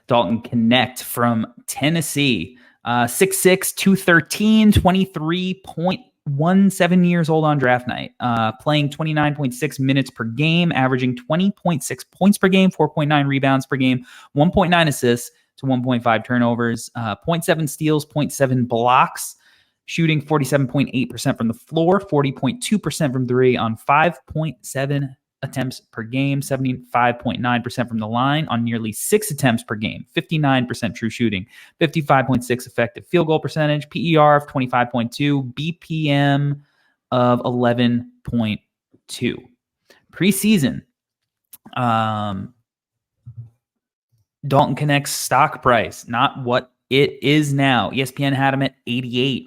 Dalton Knecht from Tennessee. 6'6", 213, 23.17 years old on draft night. Playing 29.6 minutes per game, averaging 20.6 points per game, 4.9 rebounds per game, 1.9 assists to 1.5 turnovers, 0.7 steals, 0.7 blocks, shooting 47.8% from the floor, 40.2% from three on 5.7 attempts per game, 75.9% from the line on nearly 6 attempts per game, 59% true shooting, 55.6 effective field goal percentage, PER of 25.2, BPM of 11.2. Preseason, Dalton Knecht's stock price, not what it is now. ESPN had him at 88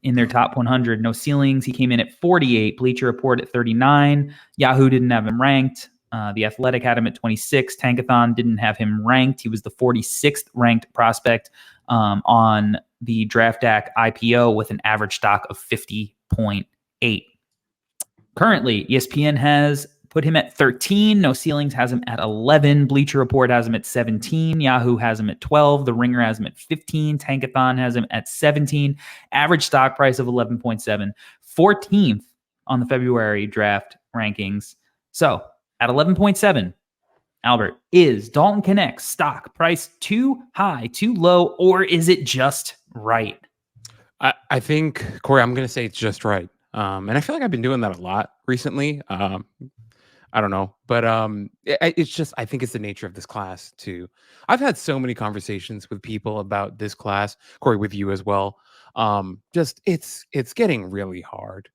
in their top 100. No ceilings. He came in at 48. Bleacher Report at 39. Yahoo didn't have him ranked. The Athletic had him at 26. Tankathon didn't have him ranked. He was the 46th ranked prospect on the DraftDAC IPO with an average stock of 50.8. Currently, ESPN has put him at 13. No ceilings has him at 11. Bleacher Report has him at 17. Yahoo has him at 12. The Ringer has him at 15. Tankathon has him at 17. Average stock price of 11.7. 14th on the February draft rankings. So at 11.7, Albert, is Dalton Knecht's stock price too high, too low, or is it just right? I think, Corey, I'm going to say it's just right. And I feel like I've been doing that a lot recently. I don't know, but it's just, I think it's the nature of this class too. I've had so many conversations with people about this class, Corey, with you as well. Just it's getting really hard.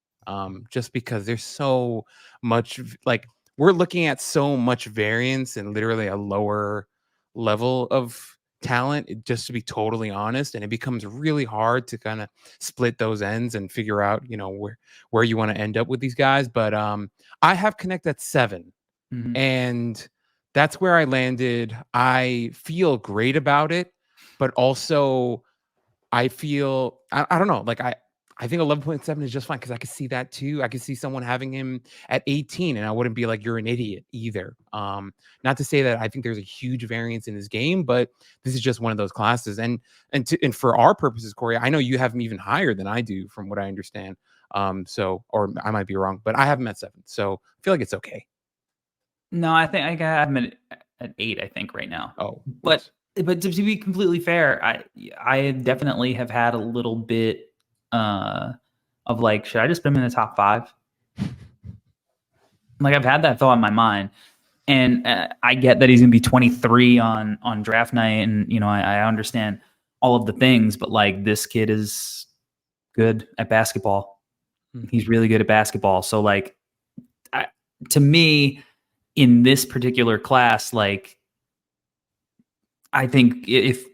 Just because there's so much, like, we're looking at so much variance and literally a lower level of talent, just to be totally honest, and it becomes really hard to kind of split those ends and figure out, where you want to end up with these guys. But I have Knecht at 7, and that's where I landed. I feel great about it, but also I feel I don't know, like I think 11.7 is just fine because I could see that too. I could see someone having him at 18, and I wouldn't be like, you're an idiot either. Not to say that I think there's a huge variance in his game, but this is just one of those classes. And for our purposes, Corey, I know you have him even higher than I do, from what I understand. Or I might be wrong, but I have him at 7, so I feel like it's okay. No, I think I got him at 8. I think right now. Oh, but to be completely fair, I definitely have had a little bit of like, should I just put him in the top 5? Like, I've had that thought in my mind, and I get that he's gonna be 23 on draft night, and I understand all of the things, but like, this kid is good at basketball. He's really good at basketball. So like, to me, in this particular class, like, I think if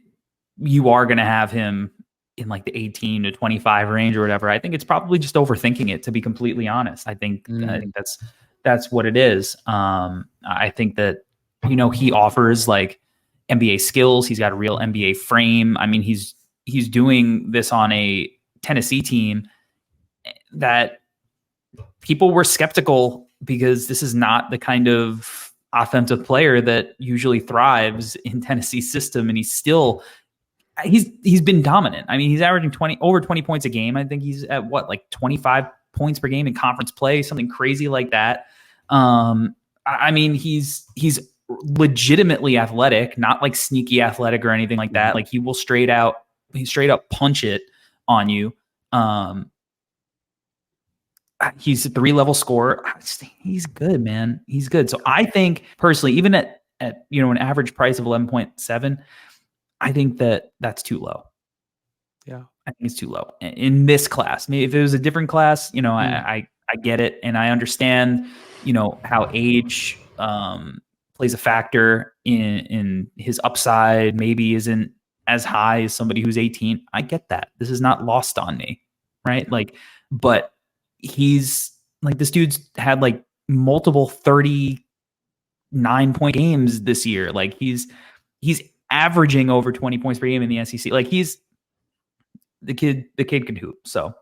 you are going to have him in like the 18 to 25 range or whatever, I think it's probably just overthinking it, to be completely honest. I think that's what it is. I think that, he offers like NBA skills. He's got a real NBA frame. I mean, he's doing this on a Tennessee team that people were skeptical, because this is not the kind of offensive player that usually thrives in Tennessee's system. And he's been dominant. I mean, he's averaging over 20 points a game. I think he's at like 25 points per game in conference play, something crazy like that. I mean, he's legitimately athletic, not like sneaky athletic or anything like that. Like, he will straight up punch it on you. He's a 3-level scorer. He's good, man. He's good. So I think personally, even at an average price of 11.7, I think that's too low. Yeah, I think it's too low in this class. Maybe if it was a different class, I get it, and I understand, how age plays a factor in his upside. Maybe isn't as high as somebody who's 18. I get that. This is not lost on me, right? Like, but he's like, this dude's had like multiple 39-point games this year. Like, he's averaging over 20 points per game in the SEC. Like, he's the kid can hoop. So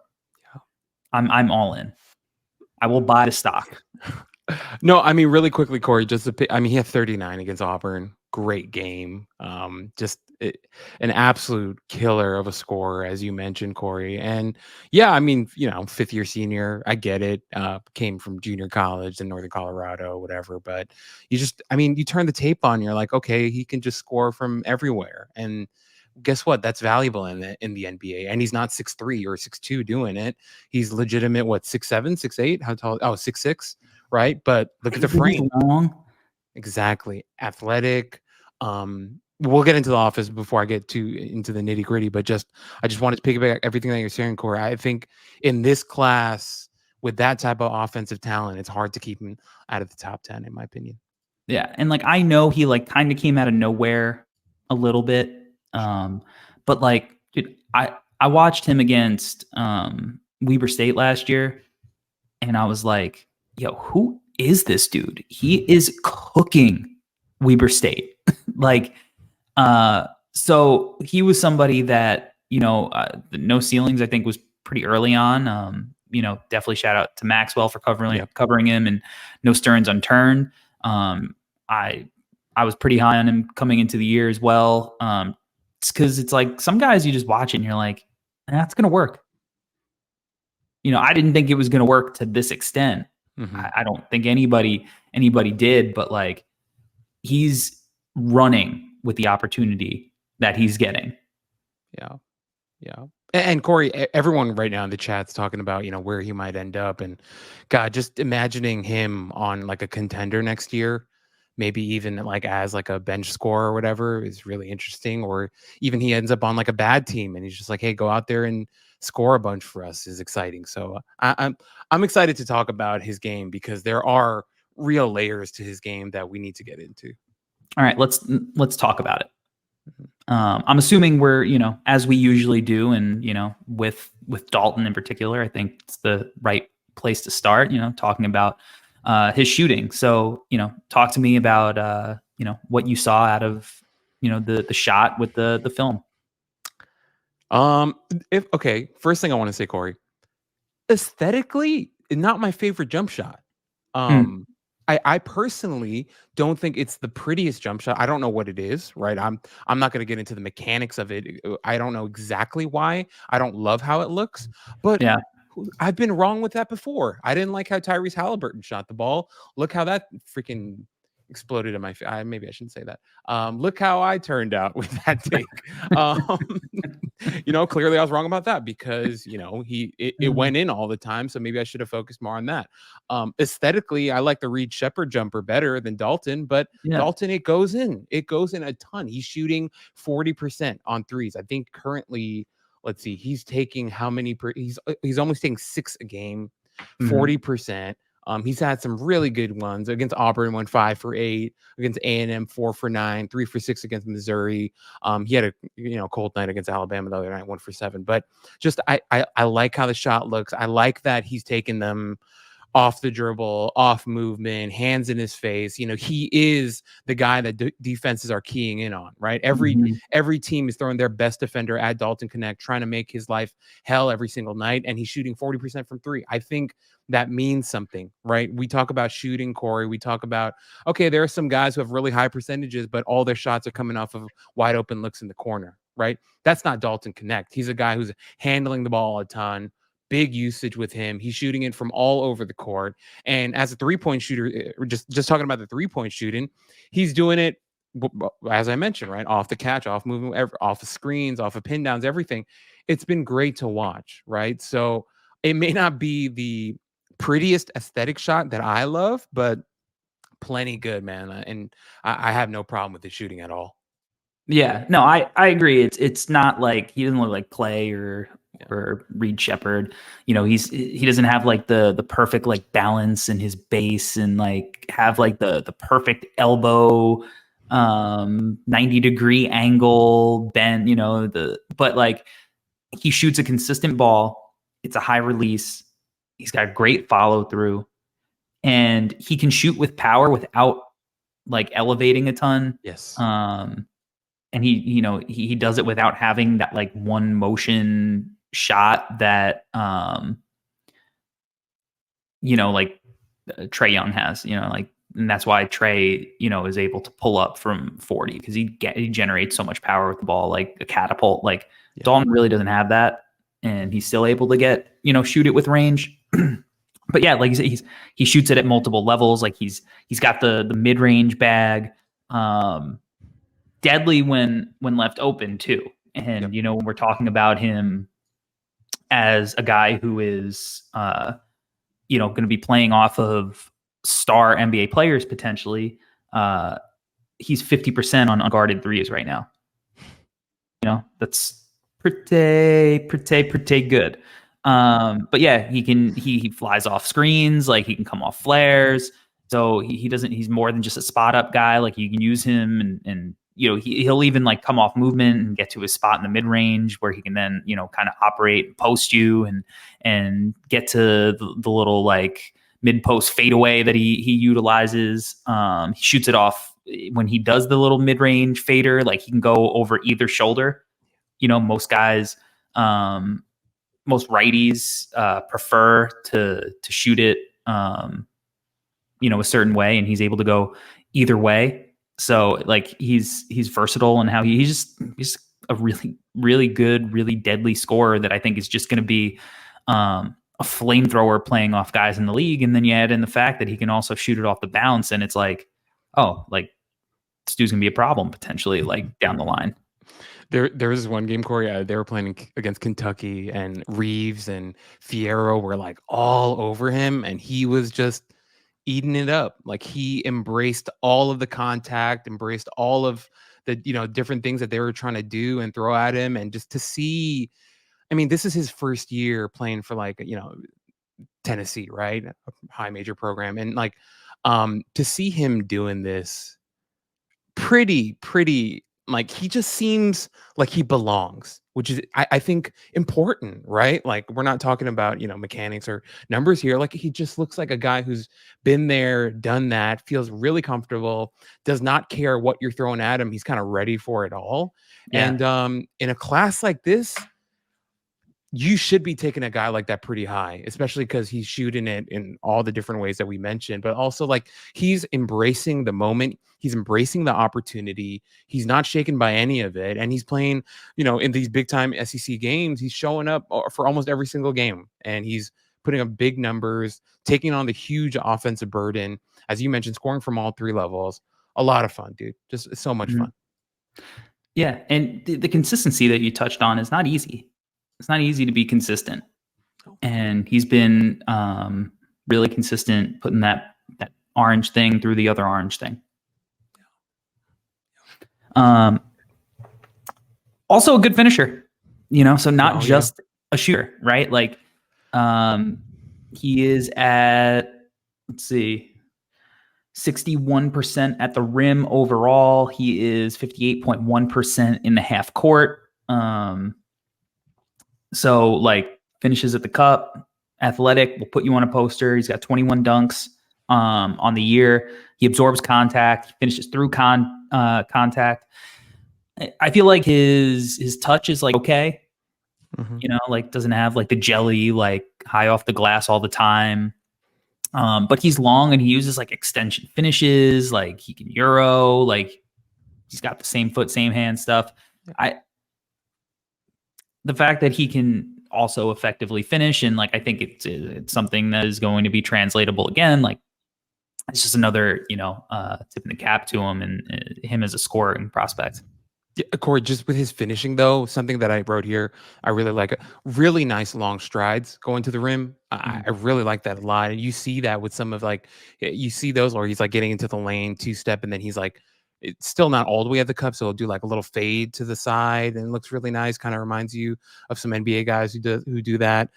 I'm all in. I will buy the stock. No, I mean, really quickly, Corey, he had 39 against Auburn. Great game. An absolute killer of a scorer, as you mentioned, Corey. And yeah, I mean, fifth year senior, I get it. Came from junior college in Northern Colorado, whatever. But you turn the tape on, you're like, okay, he can just score from everywhere. And guess what? That's valuable in the NBA. And he's not 6'3" or 6'2" doing it. He's legitimate, what, 6'7", 6'8"? How tall? Oh, 6'6", right? But look at the He's frame. long. Exactly. Athletic. We'll get into the office before I get into the nitty gritty, but I just wanted to piggyback everything that you're saying, Corey. I think in this class with that type of offensive talent, it's hard to keep him out of the top 10, in my opinion. Yeah, and like I know he like kind of came out of nowhere a little bit, but like, dude, I watched him against Weber State last year, and I was like, yo, who is this dude? He is cooking Weber State. Like, so he was somebody that, the no ceilings, I think, was pretty early on. Definitely shout out to Maxwell for covering him, and no stones unturned. I was pretty high on him coming into the year as well. It's because it's like some guys you just watch it and you're like, that's gonna work. I didn't think it was gonna work to this extent. Mm-hmm. I don't think anybody did, but like he's running with the opportunity that he's getting. Yeah. And Corey, everyone right now in the chat's talking about, where he might end up. And God, just imagining him on like a contender next year, maybe even like as like a bench scorer or whatever, is really interesting. Or even he ends up on like a bad team and he's just like, hey, go out there and score a bunch for us, is exciting. So I'm excited to talk about his game because there are real layers to his game that we need to get into. All right, let's talk about it. I'm assuming we're, as we usually do, and with Dalton in particular, I think it's the right place to start. Talking about his shooting. So, talk to me about what you saw out of the shot with the film. First thing I want to say, Corey, aesthetically, not my favorite jump shot. I personally don't think it's the prettiest jump shot. I don't know what it is, right? I'm not going to get into the mechanics of it. I don't know exactly why. I don't love how it looks, but Yeah. I've been wrong with that before. I didn't like how Tyrese Halliburton shot the ball. Look how that freaking exploded in my face. Maybe I shouldn't say that. Look how I turned out with that take. Clearly I was wrong about that because, it went in all the time. So maybe I should have focused more on that. Aesthetically, I like the Reed Shepherd jumper better than Dalton, but Dalton, it goes in a ton. He's shooting 40% on threes. I think currently, let's see, he's taking how many he's almost taking 6 a game, 40%. He's had some really good ones against Auburn, went 5 for 8 against A&M, 4 for 9, 3 for 6 against Missouri. He had a cold night against Alabama the other night, 1 for 7. But just I like how the shot looks. I like that he's taken them off the dribble, off movement, hands in his face. He is the guy that defenses are keying in on, right? Every team is throwing their best defender at Dalton Knecht, trying to make his life hell every single night, and he's shooting 40% from 3. I think that means something, right? We talk about shooting, Corey. We talk about, okay, there are some guys who have really high percentages, but all their shots are coming off of wide open looks in the corner, right? That's not Dalton Knecht. He's a guy who's handling the ball a ton. Big usage with him. He's shooting it from all over the court. And as a three-point shooter, just talking about the three-point shooting, he's doing it, as I mentioned, right? Off the catch, off movement, off of screens, off of pin downs, everything. It's been great to watch, right? So it may not be the prettiest aesthetic shot that I love, but plenty good, man. And I have no problem with the shooting at all. Yeah, no, I agree. It's not like he doesn't look like Clay or Reed Shepherd. He doesn't have like the perfect like balance in his base and like have like the perfect elbow 90-degree angle bend, but like he shoots a consistent ball. It's a high release. He's got great follow through, and he can shoot with power without like elevating a ton. Yes. And he does it without having that like one motion shot that like Trae Young has, like, and that's why Trae, is able to pull up from 40 because he generates so much power with the ball, like a catapult. Like Dalton really doesn't have that, and he's still able to get, shoot it with range. But yeah, like you said, he shoots it at multiple levels. Like he's got the mid range bag, deadly when left open too. And when we're talking about him as a guy who is going to be playing off of star NBA players potentially, he's 50% on unguarded threes right now. That's pretty good. But yeah, he flies off screens, like he can come off flares. So he's more than just a spot up guy. Like you can use him and he'll even like come off movement and get to his spot in the mid range where he can then, kind of operate, post you and get to the little like mid post fadeaway that he utilizes. He shoots it off when he does the little mid range fader, like he can go over either shoulder. Most guys, most righties prefer to shoot it, a certain way, and he's able to go either way. So like he's versatile and how he's a really, really good, really deadly scorer that I think is just going to be a flamethrower playing off guys in the league. And then you add in the fact that he can also shoot it off the bounce, and it's like, oh, like this dude's gonna be a problem potentially, like down the line. There was one game, Corey, they were playing against Kentucky, and Reeves and Fierro were like all over him, and he was just eating it up. Like he embraced all of the contact, embraced all of the different things that they were trying to do and throw at him. And just to see, I mean, this is his first year playing for like Tennessee, right, a high major program, and like to see him doing this pretty like he just seems like he belongs, which is I think important, right? Like we're not talking about mechanics or numbers here. Like he just looks like a guy who's been there, done that, feels really comfortable, does not care what you're throwing at him. He's kind of ready for it all. And in a class like this, you should be taking a guy like that pretty high, especially because he's shooting it in all the different ways that we mentioned, but also like he's embracing the moment. He's embracing the opportunity. He's not shaken by any of it. And he's playing, in these big time SEC games, he's showing up for almost every single game, and he's putting up big numbers, taking on the huge offensive burden, as you mentioned, scoring from all three levels. A lot of fun, dude. Just so much fun. Yeah. And the consistency that you touched on is not easy. It's not easy to be consistent, and he's been really consistent putting that orange thing through the other orange thing. Also a good finisher, so not just a shooter, right? Like he is at, let's see, 61% at the rim overall. He is 58.1% in the half court. So like finishes at the cup, athletic, will put you on a poster. He's got 21 dunks on the year. He absorbs contact, finishes through contact. I feel like his touch is like okay. Like doesn't have like the jelly, like high off the glass all the time. But he's long and he uses like extension finishes, like he can Euro, like he's got the same foot, same hand stuff. The fact that he can also effectively finish, and like I think it's something that is going to be translatable again. Like it's just another tipping the cap to him and him as a scoring prospect. Yeah, Corey, just with his finishing though, something that I wrote here, I really like it. Really nice long strides going to the rim. I really like that a lot. And you see that with some of you see those where he's like getting into the lane, two-step, and then he's like, it's still not all the way at the cup, so he'll do like a little fade to the side, and it looks really nice. Kind of reminds you of some NBA guys who do that.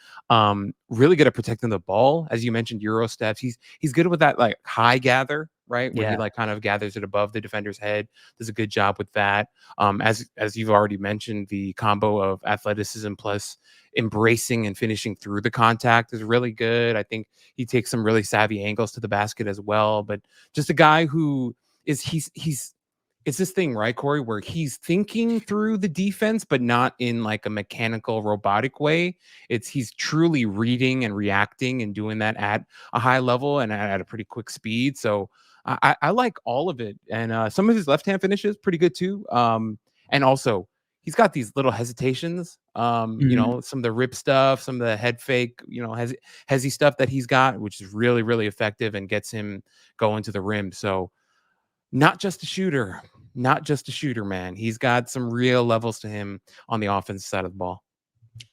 Really good at protecting the ball, as you mentioned, Euro steps. He's good with that like high gather, right? Where he like kind of gathers it above the defender's head. Does a good job with that. As you've already mentioned, the combo of athleticism plus embracing and finishing through the contact is really good. I think he takes some really savvy angles to the basket as well. But just a guy who is he's it's this thing, right, Corey, where he's thinking through the defense, but not in like a mechanical, robotic way. He's truly reading and reacting and doing that at a high level and at a pretty quick speed. So I like all of it, and some of his left hand finishes pretty good too. And also he's got these little hesitations. Some of the rip stuff, some of the head fake, hezzy stuff that he's got, which is really, really effective and gets him going to the rim. So not just a shooter, man. He's got some real levels to him on the offensive side of the ball.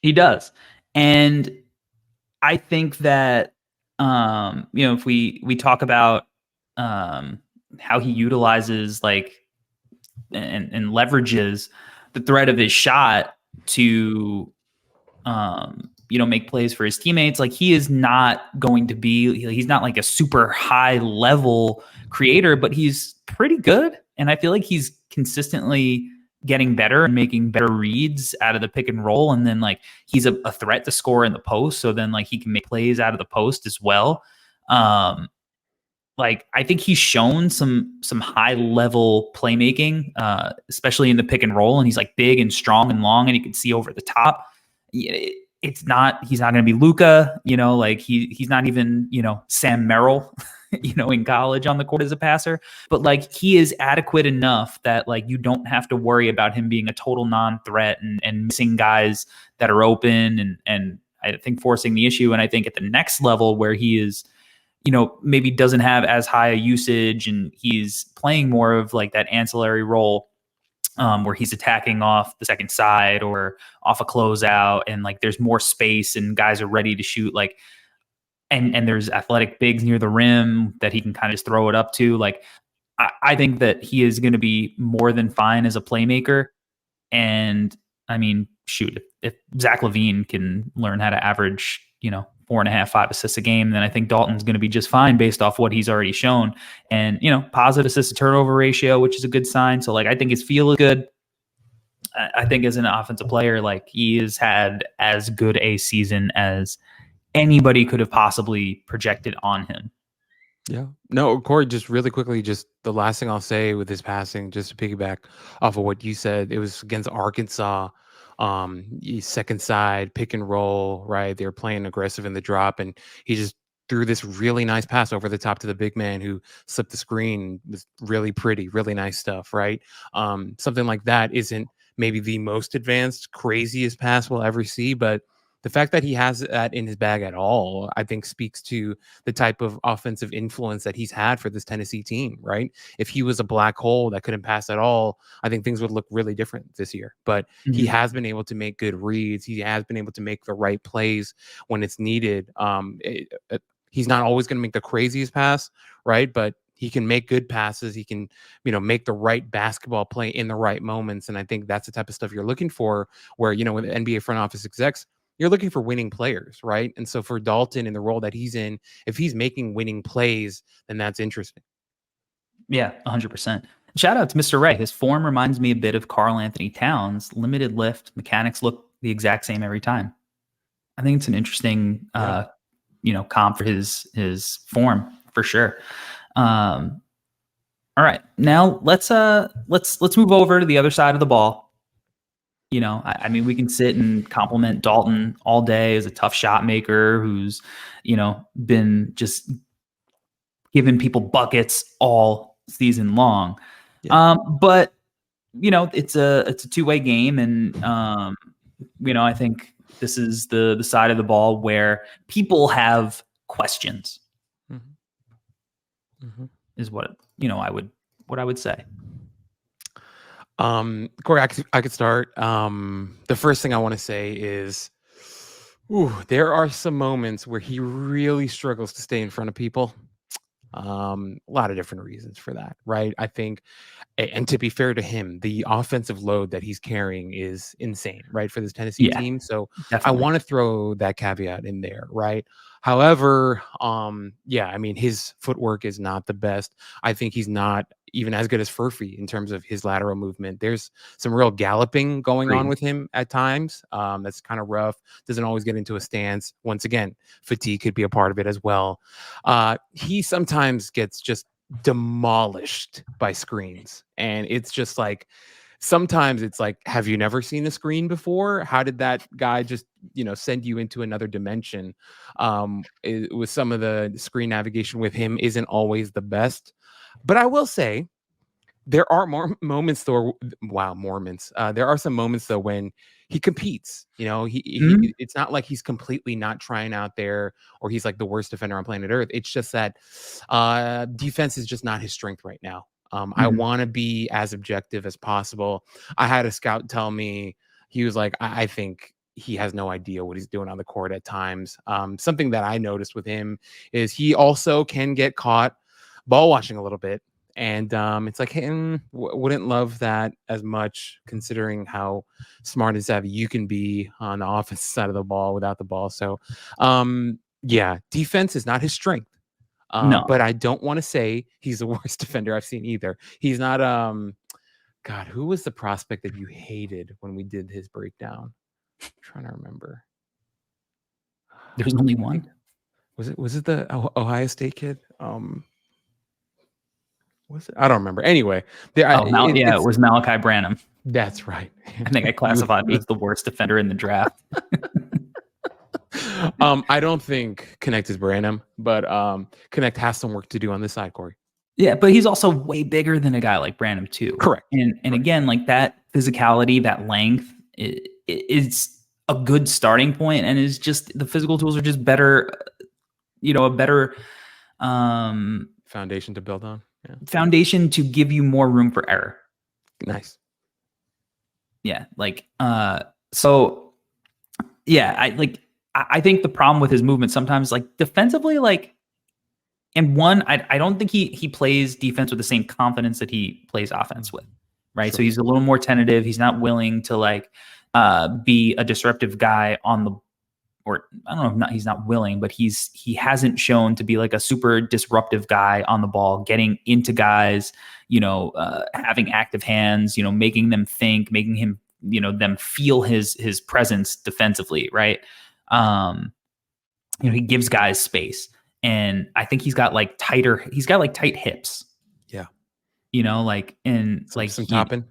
He does. And I think that, if we talk about how he utilizes and leverages the threat of his shot to, make plays for his teammates. Like, he is not going to be, he's not like a super high level creator, but he's pretty good. And I feel like he's consistently getting better and making better reads out of the pick and roll. And then he's a threat to score in the post. So then he can make plays out of the post as well. I think he's shown some high level playmaking, especially in the pick and roll. And he's big and strong and long, and he can see over the top. He's not going to be Luka, he's not even, Sam Merrill, in college on the court as a passer, but he is adequate enough that you don't have to worry about him being a total non-threat and missing guys that are open and I think forcing the issue. And I think at the next level where he is, maybe doesn't have as high a usage and he's playing more of that ancillary role, where he's attacking off the second side or off a closeout, and there's more space and guys are ready to shoot, and there's athletic bigs near the rim that he can kind of just throw it up to. I think that he is going to be more than fine as a playmaker. And I mean, shoot, if Zach LaVine can learn how to average, 4.5, 5 assists a game, then I think Dalton's going to be just fine based off what he's already shown. And, positive assist to turnover ratio, which is a good sign. So I think his feel is good. I think as an offensive player, he has had as good a season as anybody could have possibly projected on him. Yeah. No, Corey, just really quickly, just the last thing I'll say with his passing, just to piggyback off of what you said, it was against Arkansas. Second side pick and roll, right? They're playing aggressive in the drop, and he just threw this really nice pass over the top to the big man who slipped the screen. It was really pretty, really nice stuff, right? Something like that isn't maybe the most advanced, craziest pass we'll ever see, but the fact that he has that in his bag at all, I think speaks to the type of offensive influence that he's had for this Tennessee team, right? If he was a black hole that couldn't pass at all, I think things would look really different this year. But he has been able to make good reads. He has been able to make the right plays when it's needed. He's not always going to make the craziest pass, right? But he can make good passes. He can, make the right basketball play in the right moments. And I think that's the type of stuff you're looking for where, with NBA front office execs, you're looking for winning players, right? And so for Dalton in the role that he's in, if he's making winning plays, then that's interesting. Yeah, 100%. Shout out to Mr. Ray. His form reminds me a bit of Karl Anthony Towns. Limited lift, mechanics look the exact same every time. I think it's an interesting, comp for his form for sure. All right, now let's move over to the other side of the ball. I mean, we can sit and compliment Dalton all day as a tough shot maker who's, been just giving people buckets all season long. Yeah. But it's a two-way game, and I think this is the side of the ball where people have questions. Is what I would say. Corey, I could start. The first thing I want to say is, there are some moments where he really struggles to stay in front of people. A lot of different reasons for that, right? I think, and to be fair to him, the offensive load that he's carrying is insane, right, for this Tennessee team. So definitely. I want to throw that caveat in there, right? However, I mean, his footwork is not the best. I think he's not even as good as Furphy in terms of his lateral movement. There's some real galloping going on with him at times. That's kind of rough. Doesn't always get into a stance. Once again, fatigue could be a part of it as well. He sometimes gets just demolished by screens. And it's just like, sometimes it's like, have you never seen a screen before? How did that guy just, send you into another dimension? With some of the screen navigation with him isn't always the best. But I will say, there are more moments though. Wow, Mormons. There are some moments though when he competes. It's not like he's completely not trying out there, or he's like the worst defender on planet Earth. It's just that defense is just not his strength right now. I want to be as objective as possible. I had a scout tell me, he was like, I think he has no idea what he's doing on the court at times. Something that I noticed with him is he also can get caught ball watching a little bit. And it's like, hey, wouldn't love that as much, considering how smart and savvy you can be on the offensive side of the ball without the ball. So, yeah, defense is not his strength. No. But I don't want to say he's the worst defender I've seen either. He's not. God, who was the prospect that you hated when we did his breakdown? I'm trying to remember. There's only one. Was it the Ohio State kid? Was it? I don't remember. Anyway, it was Malachi Branham. That's right. I think I classified him as the worst defender in the draft. I don't think Knecht is Branham, but Knecht has some work to do on this side, Corey. Yeah, but he's also way bigger than a guy like Branham too. Correct. And again, like that physicality, that length, it's a good starting point, and is just the physical tools are just better. A better foundation to build on. Yeah. Foundation to give you more room for error. Nice. Yeah, so yeah, I think the problem with his movement sometimes, like defensively, like, and one, I don't think he plays defense with the same confidence that he plays offense with, right? Sure. So he's a little more tentative. He's not willing to be a disruptive guy on the, or I don't know if he's not willing, but he hasn't shown to be like a super disruptive guy on the ball, getting into guys, having active hands, making them think, making him, them feel his presence defensively, right? He gives guys space, and I think he's got tight hips. Yeah. Some topping.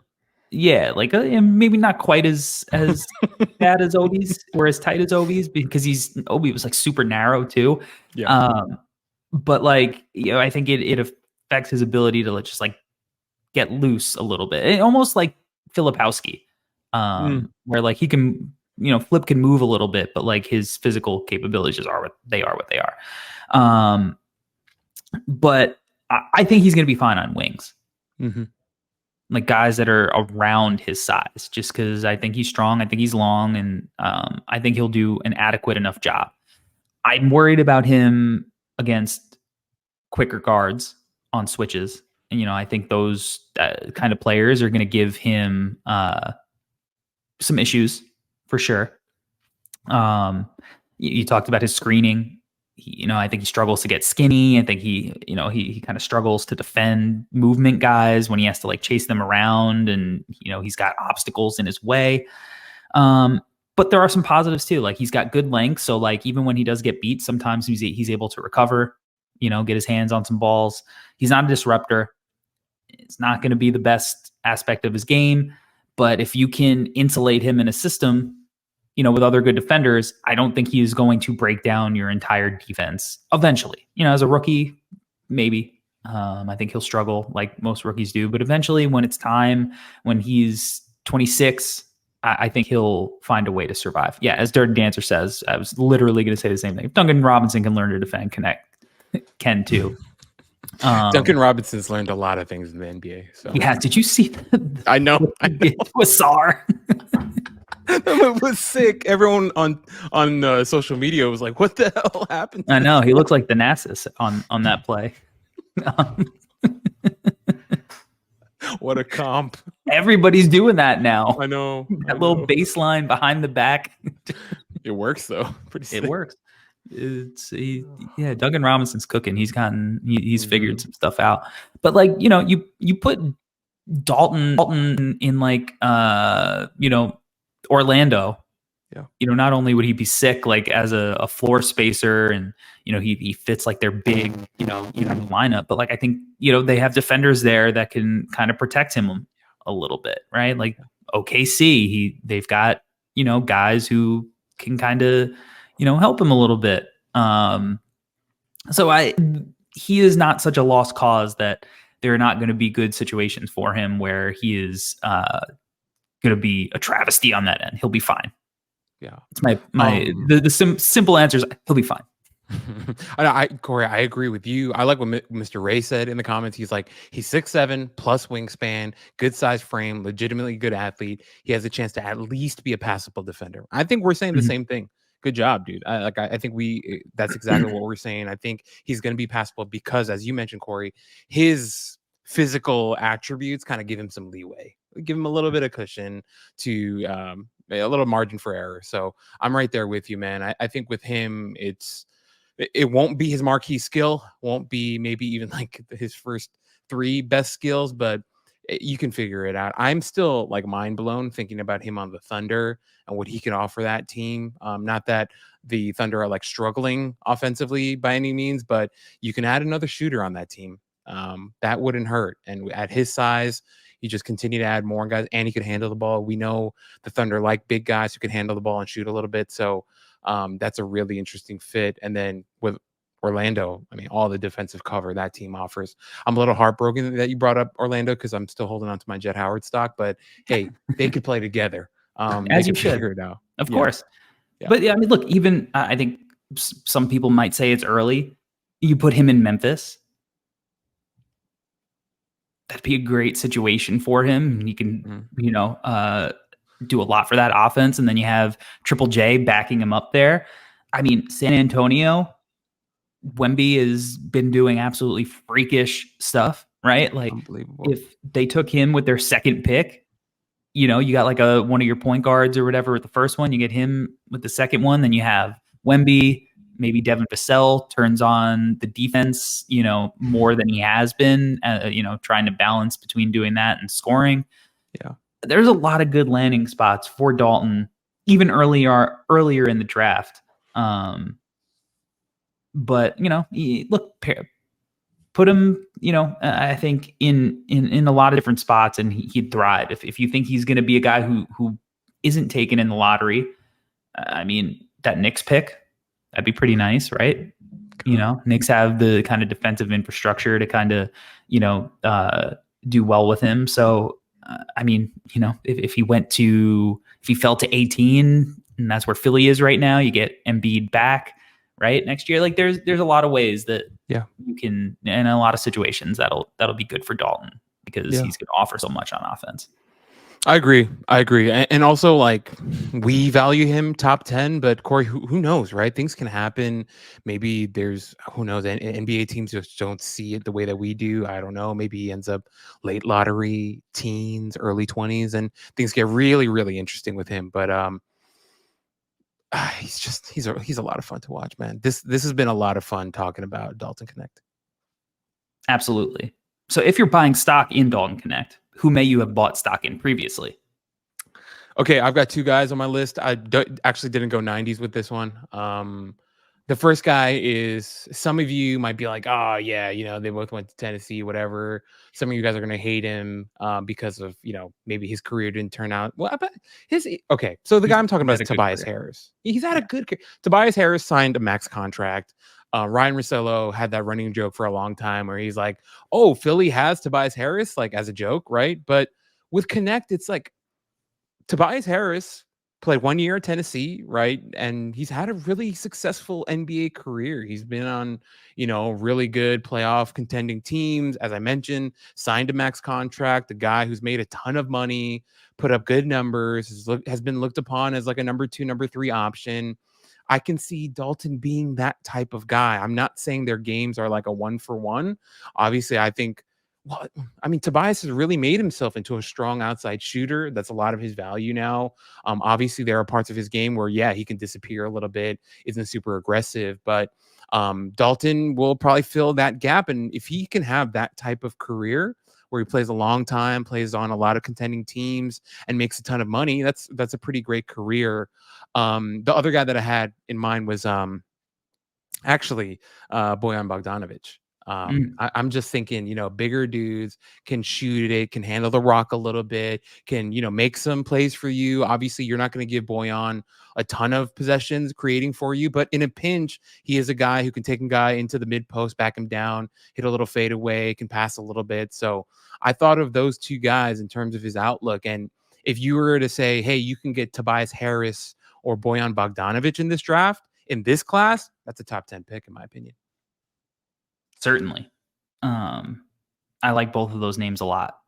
Yeah, maybe not quite as bad as Obi's or as tight as Obi's, because Obi was like super narrow too. Yeah. But I think it affects his ability to just get loose a little bit, almost like Filipowski, where he can, Flip can move a little bit, but his physical capabilities just are what they are. But I think he's going to be fine on wings. Mm-hmm. Like guys that are around his size, just because I think he's strong. I think he's long, and I think he'll do an adequate enough job. I'm worried about him against quicker guards on switches. And, I think those kind of players are going to give him some issues for sure. You talked about his screening. I think he struggles to get skinny. I think he kind of struggles to defend movement guys when he has to chase them around, and he's got obstacles in his way. But there are some positives too. He's got good length, so even when he does get beat, sometimes he's able to recover. Get his hands on some balls. He's not a disruptor. It's not going to be the best aspect of his game, but if you can insulate him in a system, with other good defenders, I don't think he is going to break down your entire defense eventually. As a rookie, maybe. I think he'll struggle like most rookies do, but eventually when it's time, when he's 26, I think he'll find a way to survive. Yeah, as Dirty Dancer says, I was literally going to say the same thing. If Duncan Robinson can learn to defend, Knecht can too. Duncan Robinson's learned a lot of things in the NBA. So yeah, did you see that? I know. With Sar. It was sick. Everyone on social media was like, "What the hell happened?" I know, he looked like the Nasus on that play. What a comp! Everybody's doing that now. I know. Little baseline behind the back. It works though. Pretty sick. It works. Duncan Robinson's cooking. He's figured some stuff out. But you put Dalton in Orlando, Yeah. Not only would he be sick like as a floor spacer, and he fits like their big lineup, but like I think they have defenders there that can kind of protect him a little bit, right? Like OKC, they've got guys who can kind of help him a little bit. So he is not such a lost cause that there are not going to be good situations for him where he is going to be a travesty on that end. He'll be fine. Yeah. It's the simple answer is he'll be fine. Corey, I agree with you. I like what Mr. Ray said in the comments. He's like, he's 6'7" plus wingspan, good size frame, legitimately good athlete. He has a chance to at least be a passable defender. I think we're saying the same thing. Good job, dude. I think that's exactly what we're saying. I think he's going to be passable because, as you mentioned, Corey, his physical attributes kind of give him some leeway, give him a little bit of cushion to a little margin for error. So I'm right there with you, man. I think with him, it won't be his marquee skill, won't be maybe even like his first 3 best skills, but you can figure it out. I'm still like mind blown thinking about him on the Thunder and what he can offer that team. Not that the Thunder are like struggling offensively by any means, but you can add another shooter on that team. That wouldn't hurt. And at his size, you just continue to add more guys, and he could handle the ball. We know the Thunder like big guys who can handle the ball and shoot a little bit. So that's a really interesting fit. And then with Orlando, I mean, all the defensive cover that team offers. I'm a little heartbroken that you brought up Orlando because I'm still holding on to my Jet Howard stock. But hey, they could play together. As you should. Figure it out. Of course. Yeah. But yeah, I mean, look, even I think some people might say it's early. You put him in Memphis. That'd be a great situation for him. He can, do a lot for that offense. And then you have Triple J backing him up there. I mean, San Antonio, Wemby has been doing absolutely freakish stuff, right? Like, if they took him with their second pick, you got like one of your point guards or whatever with the first one, you get him with the second one, then you have Wemby, maybe Devin Vassell turns on the defense, more than he has been, trying to balance between doing that and scoring. Yeah. There's a lot of good landing spots for Dalton, even earlier in the draft. But look, put him, I think in a lot of different spots, and he'd thrive. If you think he's going to be a guy who isn't taken in the lottery, I mean, that Knicks pick, that'd be pretty nice, right? Knicks have the kind of defensive infrastructure to kind of, do well with him. So, I mean, if he fell to 18, and that's where Philly is right now, you get Embiid back right next year. Like there's a lot of ways that you can, in a lot of situations that'll be good for Dalton because he's going to offer so much on offense. I agree. And also, like, we value him top 10, but Corey, who knows, right? Things can happen. Maybe who knows, NBA teams just don't see it the way that we do. I don't know. Maybe he ends up late lottery, teens, early 20s, and things get really, really interesting with him. But he's a lot of fun to watch, man. This has been a lot of fun talking about Dalton Knecht. Absolutely. So if you're buying stock in Dalton Knecht, who may you have bought stock in previously? Okay, I've got 2 guys on my list. I actually didn't go 90s with this one. The first guy is, some of you might be like, oh, yeah, they both went to Tennessee, whatever. Some of you guys are going to hate him because of, maybe his career didn't turn out. Well, so the guy I'm talking about is Tobias Harris. He's had a good career. Tobias Harris signed a max contract. Ryan Russillo had that running joke for a long time where he's like, oh, Philly has Tobias Harris, like as a joke, right? But with Knecht, it's like Tobias Harris played 1 year at Tennessee, right? And he's had a really successful NBA career. He's been on, really good playoff contending teams. As I mentioned, signed a max contract, a guy who's made a ton of money, put up good numbers, has been looked upon as like a number 2, number 3 option. I can see Dalton being that type of guy. I'm not saying their games are like a 1-for-1. Obviously, I think, Tobias has really made himself into a strong outside shooter. That's a lot of his value now. Obviously, there are parts of his game where, he can disappear a little bit, isn't super aggressive, but Dalton will probably fill that gap. And if he can have that type of career where he plays a long time, plays on a lot of contending teams, and makes a ton of money, that's a pretty great career. The other guy that I had in mind was actually Bojan Bogdanovic. Mm. I'm just thinking, bigger dudes can shoot it, can handle the rock a little bit, can, make some plays for you. Obviously, you're not going to give Bojan a ton of possessions creating for you, but in a pinch, he is a guy who can take a guy into the mid post, back him down, hit a little fade away, can pass a little bit. So I thought of those two guys in terms of his outlook. And if you were to say, hey, you can get Tobias Harris or Bojan Bogdanovic in this draft, in this class, that's a top 10 pick, in my opinion. Certainly. I like both of those names a lot.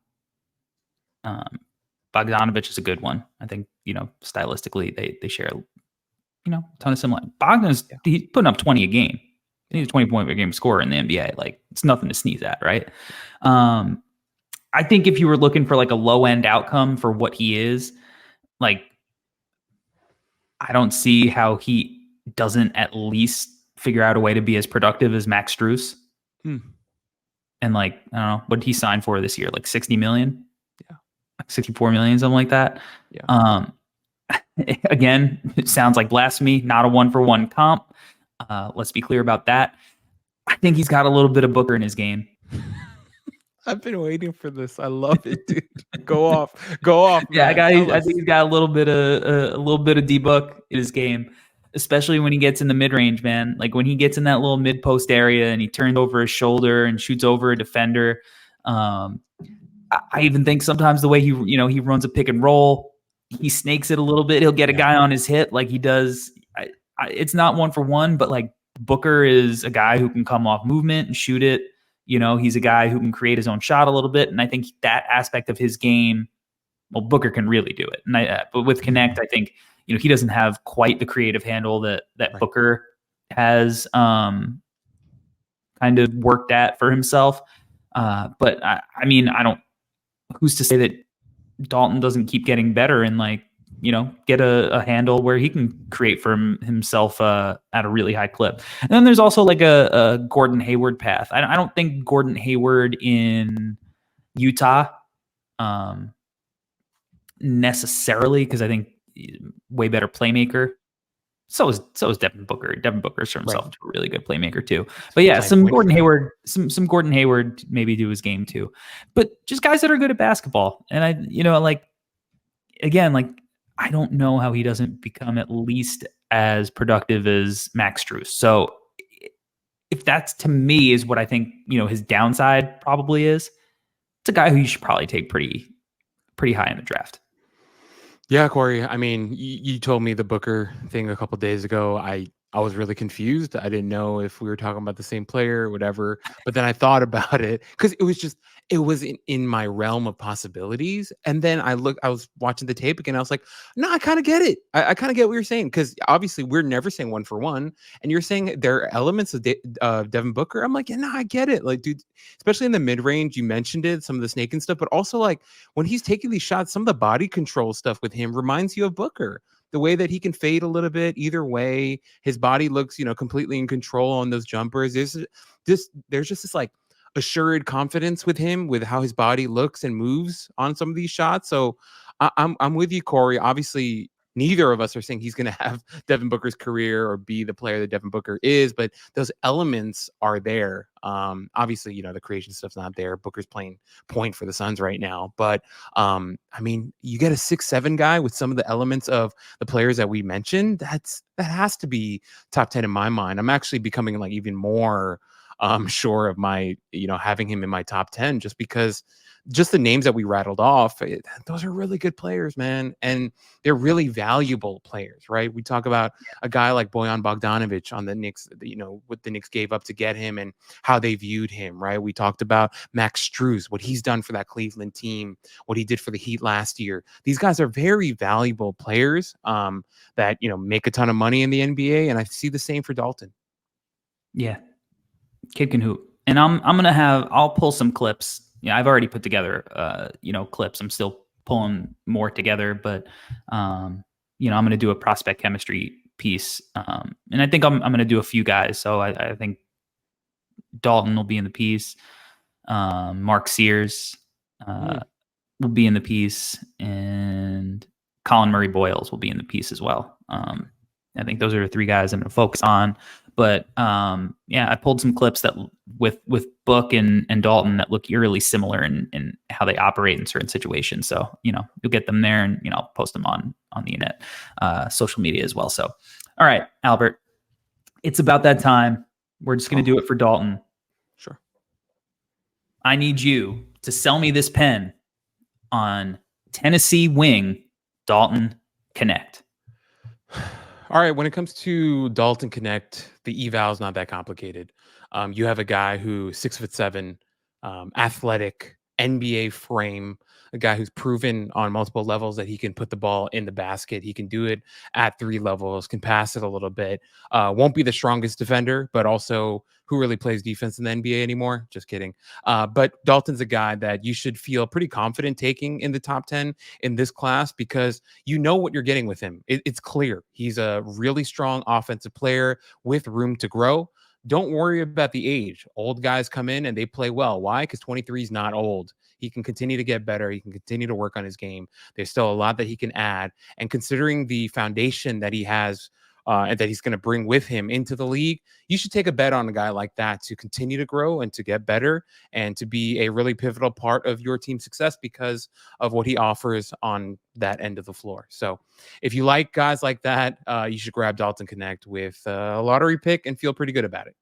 Bogdanovic is a good one. I think, stylistically, they share, a ton of similar. He's putting up 20 a game. He's a 20-point per game scorer in the NBA. Like, it's nothing to sneeze at, right? I think if you were looking for like a low end outcome for what he is, like, I don't see how he doesn't at least figure out a way to be as productive as Max Strus. And like, I don't know, what did he sign for this year? Like 60 million? Yeah. Like 64 million, something like that. Yeah. Again, it sounds like blasphemy, not a 1-for-1 comp. Let's be clear about that. I think he's got a little bit of Booker in his game. I've been waiting for this. I love it, dude. Go off, man. Yeah, I think he's got a little bit of D-Book in his game, especially when he gets in the mid-range, man. Like when he gets in that little mid-post area and he turns over his shoulder and shoots over a defender. I even think sometimes the way he runs a pick and roll, he snakes it a little bit. He'll get a guy on his hip like he does. It's not 1-for-1, but like Booker is a guy who can come off movement and shoot it. He's a guy who can create his own shot a little bit. And I think that aspect of his game, well, Booker can really do it. And but with Knecht, I think, he doesn't have quite the creative handle that right. Booker has kind of worked at for himself. But I mean, who's to say that Dalton doesn't keep getting better and like, get a handle where he can create for himself at a really high clip. And then there's also like a Gordon Hayward path. I don't think Gordon Hayward in Utah necessarily, because I think way better playmaker. So is Devin Booker. Devin Booker's for himself a really good playmaker too. But yeah, some Gordon Hayward, some Gordon Hayward maybe do his game too. But just guys that are good at basketball. And I don't know how he doesn't become at least as productive as Max Strus. So if that's, to me, is what I think, his downside probably is, it's a guy who you should probably take pretty high in the draft. Yeah, Corey. I mean, you told me the Booker thing a couple of days ago. I was really confused. I didn't know if we were talking about the same player or whatever. But then I thought about it because it was in my realm of possibilities. And then I was watching the tape again. I was like, no, I kind of get it. I kind of get what you're saying, because obviously we're never saying 1-for-1. And you're saying there are elements of Devin Booker. I'm like, yeah, no, I get it. Like, dude, especially in the mid range, you mentioned it, some of the snake and stuff, but also like when he's taking these shots, some of the body control stuff with him reminds you of Booker. The way that he can fade a little bit either way, his body looks, completely in control on those jumpers. There's just this like assured confidence with him, with how his body looks and moves on some of these shots. So I'm with you, Corey. Obviously, neither of us are saying he's going to have Devin Booker's career or be the player that Devin Booker is, but those elements are there. Obviously, the creation stuff's not there. Booker's playing point for the Suns right now, but I mean, you get a 6'7" guy with some of the elements of the players that we mentioned. That has to be top 10 in my mind. I'm actually becoming like even more sure of my, having him in my top 10, just because just the names that we rattled off, those are really good players, man. And they're really valuable players, right? We talk about a guy like Bojan Bogdanovic on the Knicks, what the Knicks gave up to get him and how they viewed him, right? We talked about Max Strus, what he's done for that Cleveland team, what he did for the Heat last year. These guys are very valuable players that, make a ton of money in the NBA. And I see the same for Dalton. Yeah. Kid can hoop. And I'll pull some clips. I've already put together, clips. I'm still pulling more together, but, I'm going to do a prospect chemistry piece. And I think I'm going to do a few guys. So I think Dalton will be in the piece. Mark Sears, uh, will be in the piece, and Colin Murray Boyles will be in the piece as well. I think those are the three guys I'm going to focus on. But I pulled some clips that with Book and Dalton that look eerily similar in how they operate in certain situations. So you'll get them there, and I'll post them on the internet, social media as well. So all right, Albert, it's about that time. We're just going to do it for Dalton. Sure. I need you to sell me this pen on Tennessee wing Dalton Knecht. All right, when it comes to Dalton Knecht, the eval is not that complicated. You have a guy who's 6'7", athletic, NBA frame, a guy who's proven on multiple levels that he can put the ball in the basket. He can do it at 3 levels, can pass it a little bit. Won't be the strongest defender, but also who really plays defense in the NBA anymore? Just kidding. But Dalton's a guy that you should feel pretty confident taking in the top 10 in this class because you know what you're getting with him. It's clear. He's a really strong offensive player with room to grow. Don't worry about the age. Old guys come in and they play well. Why? Because 23 is not old. He can continue to get better. He can continue to work on his game. There's still a lot that he can add. And considering the foundation that he has and that he's going to bring with him into the league, you should take a bet on a guy like that to continue to grow and to get better and to be a really pivotal part of your team's success because of what he offers on that end of the floor. So if you like guys like that, you should grab Dalton Knecht with a lottery pick and feel pretty good about it.